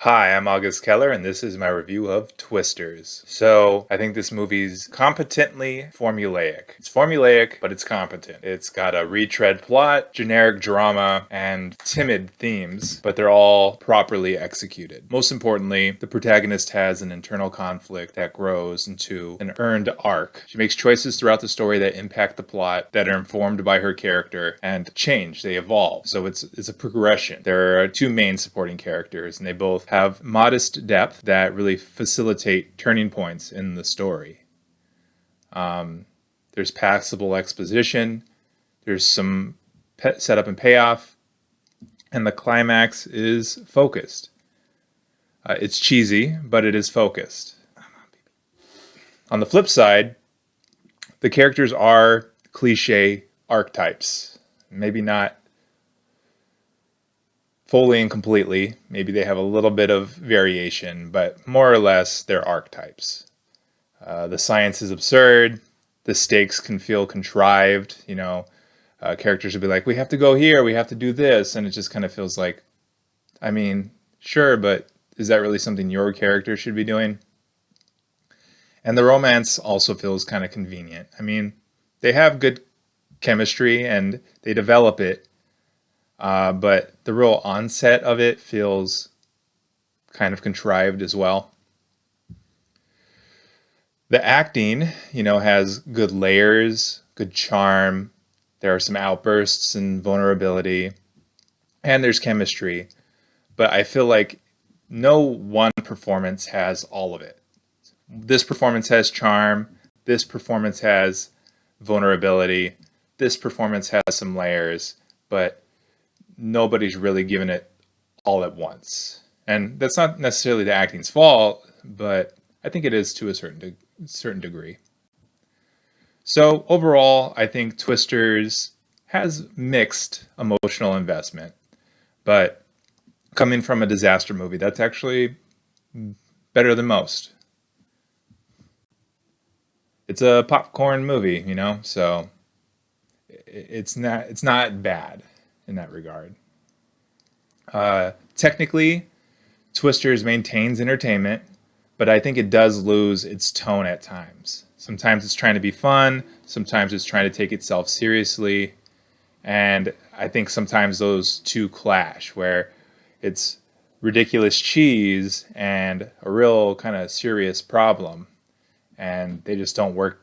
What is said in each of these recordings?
Hi, I'm August Keller, and this is my review of Twisters. So, I think this movie's competently formulaic. It's formulaic, but it's competent. It's got a retread plot, generic drama, and timid themes, but they're all properly executed. Most importantly, the protagonist has an internal conflict that grows into an earned arc. She makes choices throughout the story that impact the plot, that are informed by her character, and change. They evolve. So it's a progression. There are two main supporting characters, and they both have modest depth that really facilitate turning points in the story. There's passable exposition, there's some setup and payoff, and the climax is focused. It's cheesy, but it is focused. On the flip side, the characters are cliche archetypes. Maybe not fully and completely. Maybe they have a little bit of variation, but more or less they're archetypes. The science is absurd. The stakes can feel contrived. Characters would be like, we have to go here, we have to do this. And it just kind of feels like, I mean, sure, but is that really something your character should be doing? And the romance also feels kind of convenient. I mean, they have good chemistry and they develop it, but the real onset of it feels kind of contrived as well. The acting, has good layers, good charm. There are some outbursts and vulnerability, and there's chemistry. But I feel like no one performance has all of it. This performance has charm. This performance has vulnerability. This performance has some layers, but nobody's really given it all at once. And that's not necessarily the acting's fault, but I think it is to a certain degree. So overall, I think Twisters has mixed emotional investment, but coming from a disaster movie, that's actually better than most. It's a popcorn movie, so it's not bad in that regard. Technically, Twisters maintains entertainment, but I think it does lose its tone at times. Sometimes it's trying to be fun, sometimes it's trying to take itself seriously, and I think sometimes those two clash, where it's ridiculous cheese and a real kind of serious problem, and they just don't work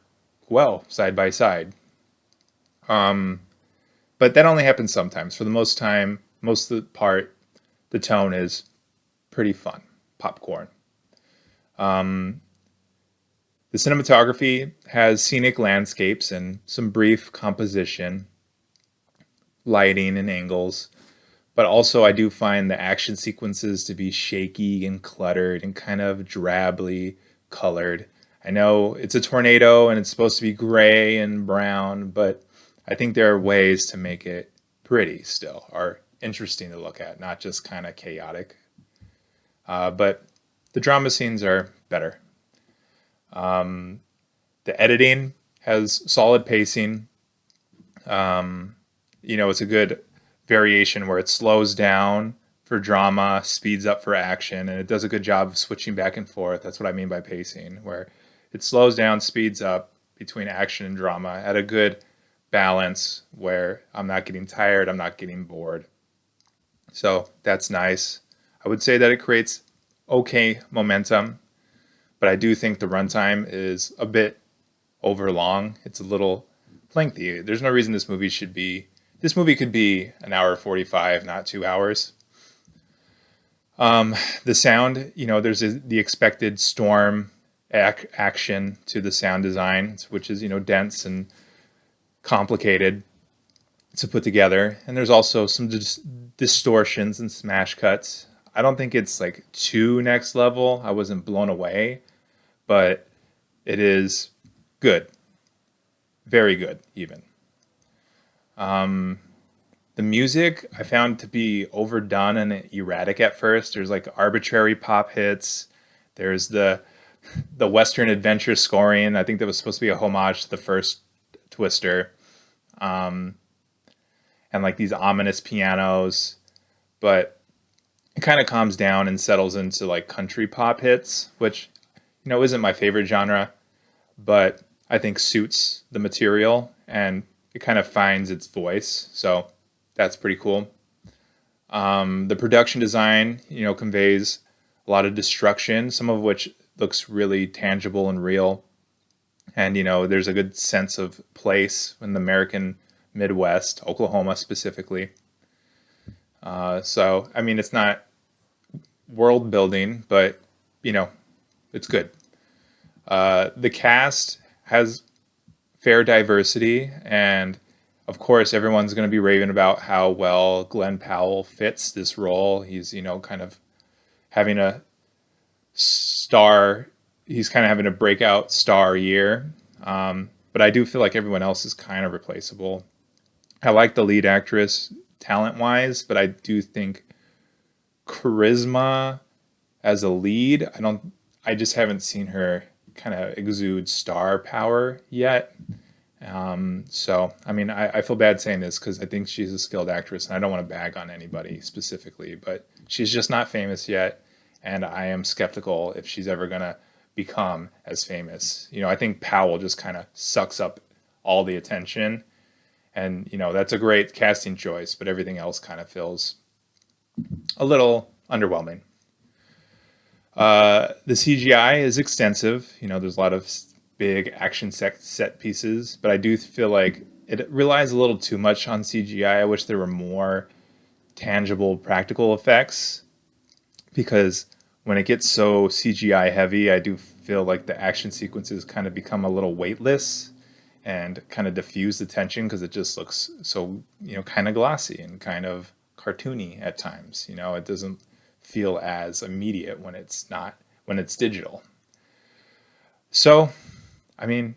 well side by side. But that only happens sometimes. For the most of the part, the tone is pretty fun, popcorn. The cinematography has scenic landscapes and some brief composition, lighting and angles, but also I do find the action sequences to be shaky and cluttered and kind of drably colored. I know it's a tornado and it's supposed to be gray and brown, but I think there are ways to make it pretty still, or interesting to look at, not just kind of chaotic. But the drama scenes are better. The editing has solid pacing. It's a good variation where it slows down for drama, speeds up for action, and it does a good job of switching back and forth. That's what I mean by pacing, where it slows down, speeds up between action and drama at a good balance where I'm not getting tired, I'm not getting bored. So that's nice. I would say that it creates okay momentum, but I do think the runtime is a bit overlong. It's a little lengthy. There's no reason this movie could be an hour 45, not 2 hours. The sound, there's the expected storm action to the sound design, which is, dense and complicated to put together. And there's also some distortions and smash cuts. I don't think it's like too next level. I wasn't blown away, but it is good. Very good, even. The music I found to be overdone and erratic at first. There's like arbitrary pop hits. There's the Western adventure scoring. I think that was supposed to be a homage to the first Twister. And like these ominous pianos. But it kind of calms down and settles into like country pop hits, which, isn't my favorite genre, but I think suits the material and it kind of finds its voice. So that's pretty cool. The production design, conveys a lot of destruction, some of which looks really tangible and real. And, there's a good sense of place in the American Midwest, Oklahoma specifically. So, I mean, it's not world building, but, you know, it's good. The cast has fair diversity, and of course, everyone's going to be raving about how well Glen Powell fits this role. He's, kind of having a star, he's kind of having a breakout star year. But I do feel like everyone else is kind of replaceable. I like the lead actress talent wise, but I do think charisma as a lead, I just haven't seen her kind of exude star power yet. So, I mean, I feel bad saying this because I think she's a skilled actress and I don't want to bag on anybody specifically, but she's just not famous yet. And I am skeptical if she's ever going to become as famous. I think Powell just kind of sucks up all the attention. And, that's a great casting choice, but everything else kind of feels a little underwhelming. The CGI is extensive. There's a lot of big action set pieces, but I do feel like it relies a little too much on CGI. I wish there were more tangible practical effects because when it gets so CGI heavy, I do feel like the action sequences kind of become a little weightless and kind of diffuse the tension because it just looks so, kind of glossy and kind of cartoony at times. It doesn't feel as immediate when it's digital. So, I mean,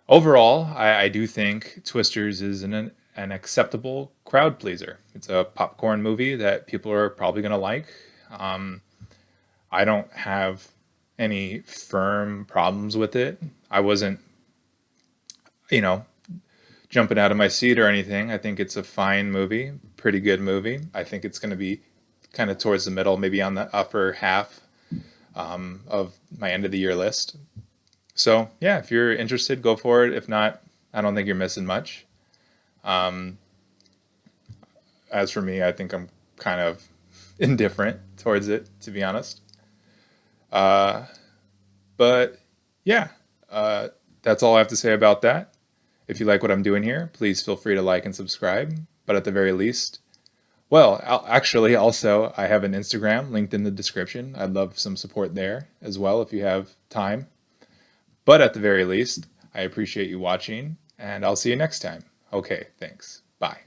overall, I do think Twisters is an acceptable crowd pleaser. It's a popcorn movie that people are probably going to like. I don't have any firm problems with it. I wasn't, jumping out of my seat or anything. I think it's a fine movie, pretty good movie. I think it's going to be kind of towards the middle, maybe on the upper half of my end of the year list. So yeah, if you're interested, go for it. If not, I don't think you're missing much. As for me, I think I'm kind of indifferent towards it, to be honest. But yeah, that's all I have to say about that. If you like what I'm doing here, please feel free to like and subscribe. But at the very least, well, actually, also, I have an Instagram linked in the description. I'd love some support there as well if you have time. But at the very least, I appreciate you watching, and I'll see you next time. Okay, thanks. Bye.